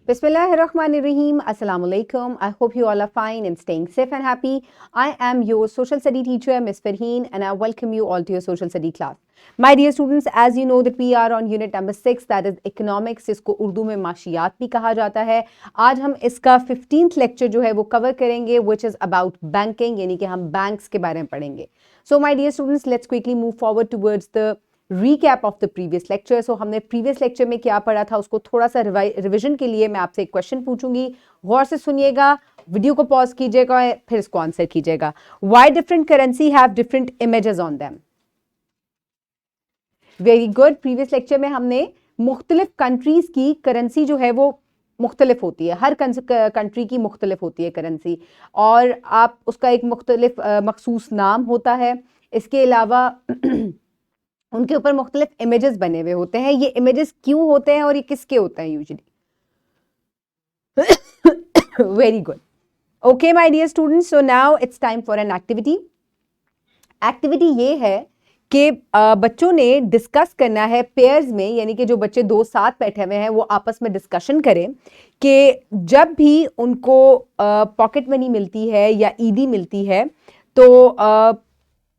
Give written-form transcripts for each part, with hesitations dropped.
Bismillahirrahmanirrahim. Assalamu alaikum. I hope you all are fine and staying safe and happy. I am your social study teacher, Miss Farheen, and I welcome you all to your social study class. My dear students, as you know that we are on unit number 6, that is economics, जिसको उर्दू में माशियात भी कहा जाता है. आज हम इसका 15th लेक्चर जो है वो कवर करेंगे, which is about banking, यानी कि हम बैंक्स के बारे में पढ़ेंगे. So my dear students, let's quickly move forward towards the recap of the previous lecture. So हमने previous lecture में क्या पढ़ा था उसको थोड़ा सा रिविजन के लिए मैं आपसे एक क्वेश्चन पूछूंगी, गौर से सुनिएगा, वीडियो को पॉज कीजिएगा, फिर इसको आंसर कीजिएगा. Why different currency have different images on them? Very good. previous lecture में हमने मुख्तलिफ कंट्रीज की करेंसी जो है वो मुख्तलिफ होती है, हर कंट्री की मुख्तलिफ होती है करेंसी, और आप उसका एक मुख्तलिफ मखसूस नाम होता है. इसके अलावा उनके ऊपर मुख्तलिफ इमेजेस बने हुए होते हैं. ये इमेजेस क्यों होते हैं और ये किसके होते हैं usually? Very good. Okay my dear students, so now it's time for an activity. Activity ये है कि बच्चों ने डिस्कस करना है पेयर्स में, यानी कि जो बच्चे दो साथ बैठे हुए हैं वो आपस में डिस्कशन करें कि जब भी उनको पॉकेट मनी मिलती है या ईदी मिलती है तो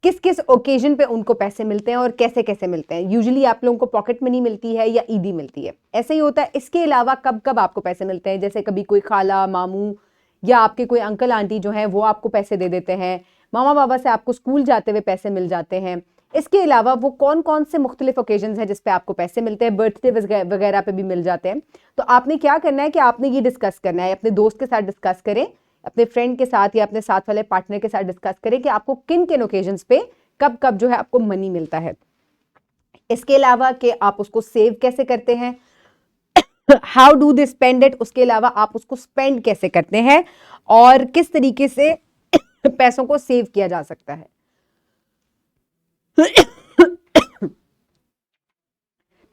किस किस ओकेजन पे उनको पैसे मिलते हैं और कैसे कैसे मिलते हैं. यूजुअली आप लोगों को पॉकेट मनी मिलती है या ईदी मिलती है, ऐसे ही होता है. इसके अलावा कब कब आपको पैसे मिलते हैं, जैसे कभी कोई खाला मामू या आपके कोई अंकल आंटी जो हैं वो आपको पैसे दे देते हैं, मामा बाबा से आपको स्कूल जाते हुए पैसे मिल जाते हैं. इसके अलावा वो कौन कौन से मुख्तलिफ ओकेजन हैं जिसपे आपको पैसे मिलते हैं, बर्थडे वगैरह पे भी मिल जाते हैं. तो आपने क्या करना है कि आपने ये डिस्कस करना है, अपने दोस्त के साथ डिस्कस करें, अपने फ्रेंड के साथ या अपने साथ वाले पार्टनर के साथ डिस्कस करें कि आपको किन किन ओकेजन्स पे कब कब जो है आपको मनी मिलता है. इसके अलावा कि आप उसको सेव कैसे करते हैं, how do they spend it, उसके अलावा आप उसको स्पेंड कैसे करते हैं और किस तरीके से पैसों को सेव किया जा सकता है.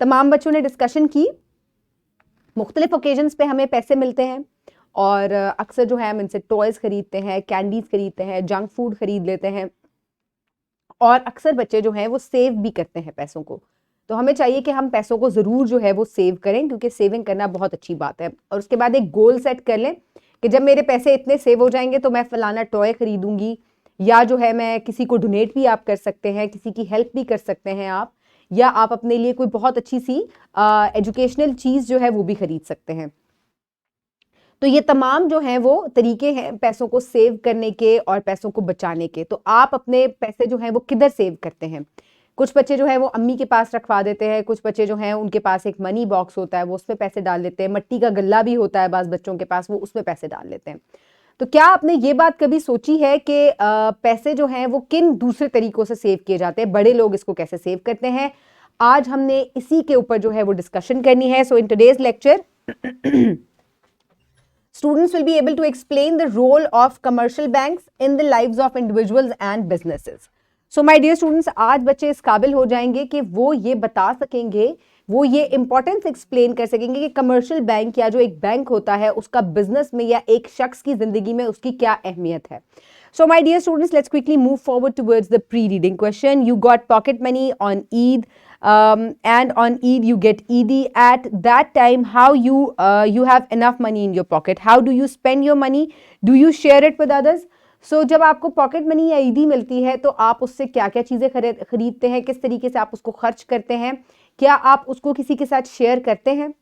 तमाम बच्चों ने डिस्कशन की. मुख्तलिफ ओकेजन्स पे हमें पैसे मिलते हैं और अक्सर जो है हम इनसे टॉयज खरीदते हैं, कैंडीज खरीदते हैं, जंक फूड खरीद लेते हैं, और अक्सर बच्चे जो हैं वो सेव भी करते हैं पैसों को. तो हमें चाहिए कि हम पैसों को ज़रूर जो है वो सेव करें, क्योंकि सेविंग करना बहुत अच्छी बात है. और उसके बाद एक गोल सेट कर लें कि जब मेरे पैसे इतने सेव हो जाएंगे तो मैं फलाना टॉय खरीदूंगी, या जो है मैं किसी को डोनेट भी आप कर सकते हैं, किसी की हेल्प भी कर सकते हैं आप, या आप अपने लिए कोई बहुत अच्छी सी एजुकेशनल चीज़ जो है वो भी खरीद सकते हैं. तो ये तमाम जो हैं वो तरीके हैं पैसों को सेव करने के और पैसों को बचाने के. तो आप अपने पैसे जो हैं वो किधर सेव करते हैं? कुछ बच्चे जो है वो अम्मी के पास रखवा देते हैं, कुछ बच्चे जो हैं उनके पास एक मनी बॉक्स होता है वो उसमें पैसे डाल देते हैं, मट्टी का गल्ला भी होता है बाज़ बच्चों के पास, वो उसमें पैसे डाल लेते हैं. तो क्या आपने ये बात कभी सोची है कि पैसे जो हैं वो किन दूसरे तरीकों से सेव किए जाते हैं, बड़े लोग इसको कैसे सेव करते हैं? आज हमने इसी के ऊपर जो है वो डिस्कशन करनी है. So in today's lecture students will be able to explain the role of commercial banks in the lives of individuals and businesses. So my dear students, आज बच्चे इस काबिल हो जाएंगे कि वो ये बता सकेंगे, वो ये इंपॉर्टेंस एक्सप्लेन कर सकेंगे कि कमर्शियल बैंक या जो एक बैंक होता है उसका बिजनेस में या एक शख्स की जिंदगी में उसकी क्या अहमियत है. So my dear students, let's quickly move forward towards the pre-reading question. You got pocket money on Eid, and on Eid you get Eid. At that time, how you have enough money in your pocket? How do you spend your money? Do you share it with others? So जब आपको pocket money या ईदी मिलती है तो आप उससे क्या क्या चीज़ें खरीदते हैं, किस तरीके से आप उसको खर्च करते हैं, क्या आप उसको किसी के साथ शेयर करते हैं?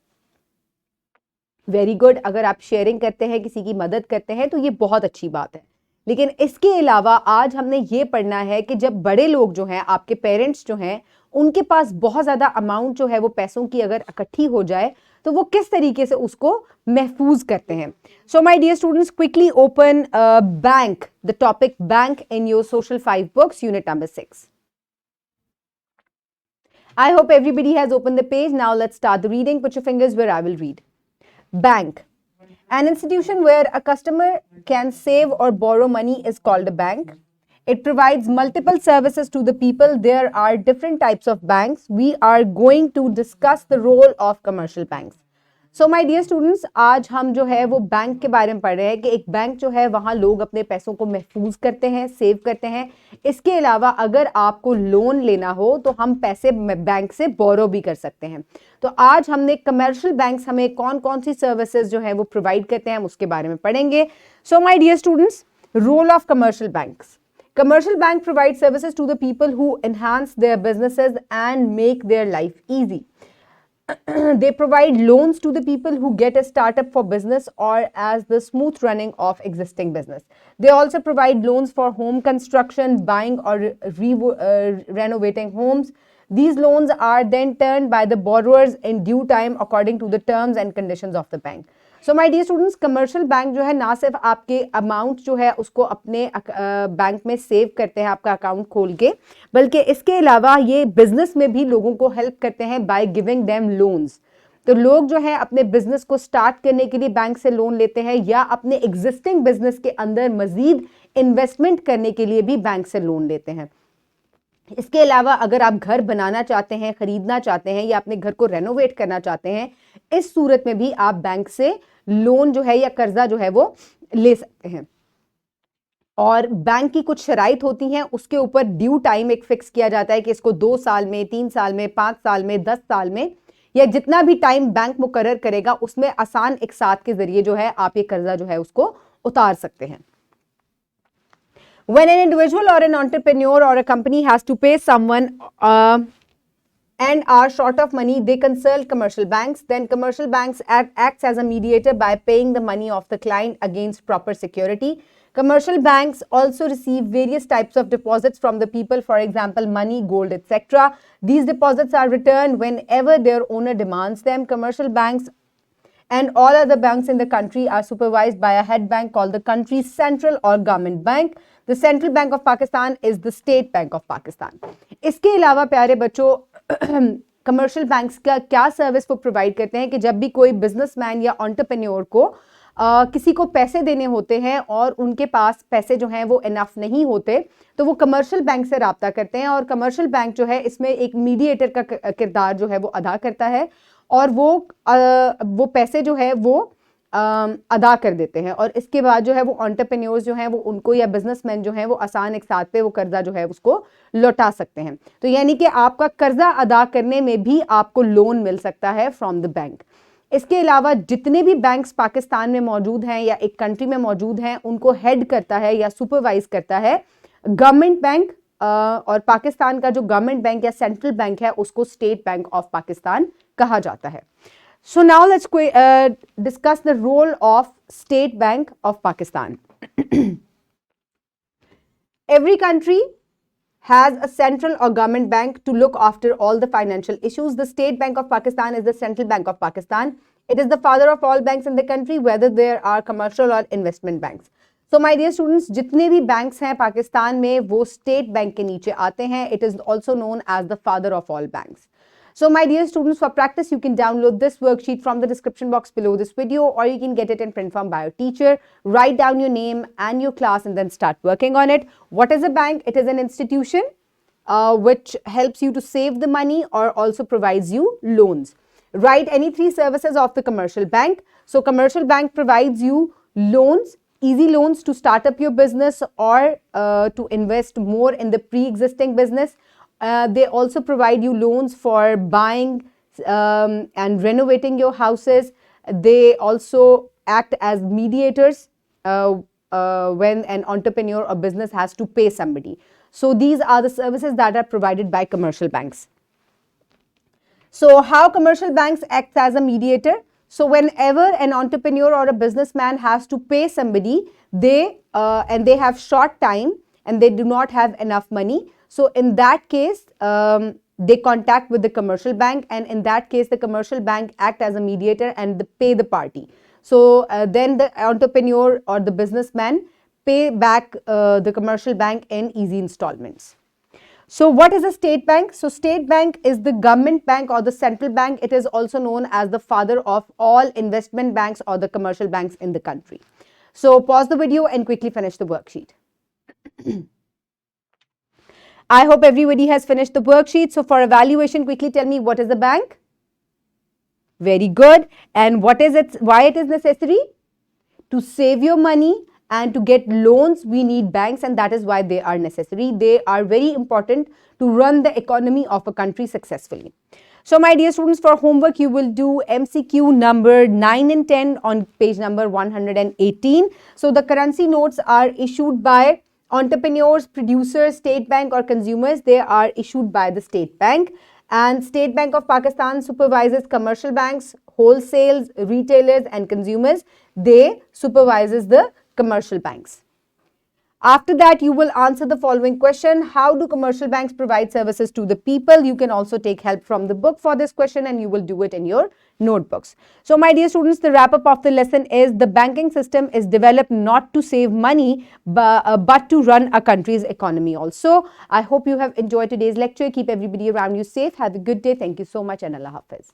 Very good. अगर आप शेयरिंग करते हैं, किसी की मदद करते हैं तो ये बहुत अच्छी बात है. लेकिन इसके अलावा आज हमने ये पढ़ना है कि जब बड़े लोग जो हैं, आपके पेरेंट्स जो हैं, उनके पास बहुत ज़्यादा अमाउंट जो है वो पैसों की अगर इकट्ठी हो जाए तो वो किस तरीके से उसको महफूज करते हैं. So my dear students, quickly open bank, the topic bank in your social 5 books, unit number 6. I hope everybody has opened the page. Now let's start the reading. Put your fingers where I will read. Bank. An institution where a customer can save or borrow money is called a bank. It provides multiple services to the people. There are different types of banks. We are going to discuss the role of commercial banks. So my dear students, आज हम जो है वो bank के बारे में पढ़ रहे हैं कि एक बैंक जो है वहां लोग अपने पैसों को महफूज करते हैं, सेव करते हैं। इसके अलावा अगर आपको लोन लेना हो तो हम पैसे बैंक से बोरो भी कर सकते हैं। तो आज हमने कमर्शियल बैंक्स हमें कौन कौन सी सर्विसेज जो है वो प्रोवाइड करते हैं हम उसके बारे में पढ़ेंगे। So my dear students, role of commercial banks. Commercial bank provide services to the people who enhance their businesses and make their life easy. They provide loans to the people who get a startup for business or as the smooth running of existing business. They also provide loans for home construction, buying or renovating homes. These loans are then turned by the borrowers in due time according to the terms and conditions of the bank. So my dear students, commercial bank जो है ना सिर्फ आपके amount जो है उसको अपने bank में सेव करते हैं आपका अकाउंट खोल के, बल्कि इसके अलावा ये बिजनेस में भी लोगों को हेल्प करते हैं बाय गिविंग देम लोन्स। तो लोग जो है अपने बिजनेस को स्टार्ट करने के लिए बैंक से लोन लेते हैं या अपने एग्जिस्टिंग बिजनेस के अंदर मजीद इन्वेस्टमेंट करने के लिए भी बैंक से लोन लेते हैं। इसके अलावा अगर आप घर बनाना चाहते हैं, खरीदना चाहते हैं या अपने घर को रेनोवेट करना चाहते हैं, इस सूरत में भी आप बैंक से लोन जो है या कर्जा जो है वो ले सकते हैं। और बैंक की कुछ शराइत होती हैं, उसके ऊपर ड्यू टाइम एक फिक्स किया जाता है कि इसको 2 साल में, 3 साल में, 5 साल में, 10 साल में या जितना भी टाइम बैंक मुकर्रर करेगा उसमें आसान एक साथ के जरिए जो है आप ये कर्जा जो है उसको उतार सकते हैं। When an individual or an entrepreneur or a company has to pay someone and are short of money, they consult commercial banks. Then commercial banks acts as a mediator by paying the money of the client against proper security. Commercial banks also receive various types of deposits from the people, for example, money, gold, etc. These deposits are returned whenever their owner demands them. Commercial banks and all other banks in the country are supervised by a head bank called the country's central or government bank. The Central Bank of Pakistan is the State Bank of Pakistan. इसके अलावा प्यारे बच्चों, commercial banks का क्या service वो provide करते हैं कि जब भी कोई बिजनेसमैन या एंटरप्रेन्योर को किसी को पैसे देने होते हैं और उनके पास पैसे जो हैं वो इनफ नहीं होते, तो वो कमर्शियल बैंक से रब्ता करते हैं और कमर्शियल बैंक जो है इसमें एक मीडिएटर का किरदार जो है वो अदा करता है और वो पैसे जो है वो अदा कर देते हैं और इसके बाद जो है वो एंटरप्रेन्योर्स जो हैं वो उनको या बिजनेसमैन जो हैं वो आसान एक साथ पे वो कर्जा जो है उसको लौटा सकते हैं। तो यानी कि आपका कर्जा अदा करने में भी आपको लोन मिल सकता है फ्रॉम द बैंक। इसके अलावा जितने भी बैंक्स पाकिस्तान में मौजूद हैं या एक कंट्री में मौजूद हैं उनको हेड करता है या सुपरवाइज करता है गवर्नमेंट बैंक, और पाकिस्तान का जो गवर्नमेंट बैंक या सेंट्रल बैंक है उसको स्टेट बैंक ऑफ पाकिस्तान कहा जाता है। So now let's discuss the role of State Bank of Pakistan. Every country has a central or government bank to look after all the financial issues. The State Bank of Pakistan is the Central Bank of Pakistan. It is the father of all banks in the country, whether there are commercial or investment banks. So my dear students, जितने भी banks हैं पाकिस्तान में वो State Bank के नीचे आते हैं. It is also known as the father of all banks. So my dear students, for practice, you can download this worksheet from the description box below this video, or you can get it in print form by your teacher. Write down your name and your class and then start working on it. What is a bank? It is an institution which helps you to save the money or also provides you loans. Write any 3 services of the commercial bank. So commercial bank provides you loans, easy loans to start up your business or to invest more in the pre-existing business. They also provide you loans for buying and renovating your houses. They also act as mediators when an entrepreneur or business has to pay somebody. So these are the services that are provided by commercial banks. So how commercial banks act as a mediator? So whenever an entrepreneur or a businessman has to pay somebody, they have short time and they do not have enough money. So in that case, they contact with the commercial bank, and in that case, the commercial bank act as a mediator and pay the party. So then the entrepreneur or the businessman pay back the commercial bank in easy installments. So what is a state bank? So state bank is the government bank or the central bank. It is also known as the father of all investment banks or the commercial banks in the country. So pause the video and quickly finish the worksheet. I hope everybody has finished the worksheet. So for evaluation, quickly tell me, what is a bank? Very good. And what is it? Why it is necessary? To save your money and to get loans, we need banks, and that is why they are necessary. They are very important to run the economy of a country successfully. So my dear students, for homework, you will do MCQ number 9 and 10 on page number 118. So the currency notes are issued by entrepreneurs, producers, State Bank or consumers. They are issued by the State Bank. And State Bank of Pakistan supervises commercial banks, wholesales, retailers and consumers. They supervises the commercial banks. After that, you will answer the following question. How do commercial banks provide services to the people? You can also take help from the book for this question and you will do it in your notebooks. So my dear students, the wrap up of the lesson is the banking system is developed not to save money but to run a country's economy also. I hope you have enjoyed today's lecture. Keep everybody around you safe. Have a good day. Thank you so much and Allah Hafiz.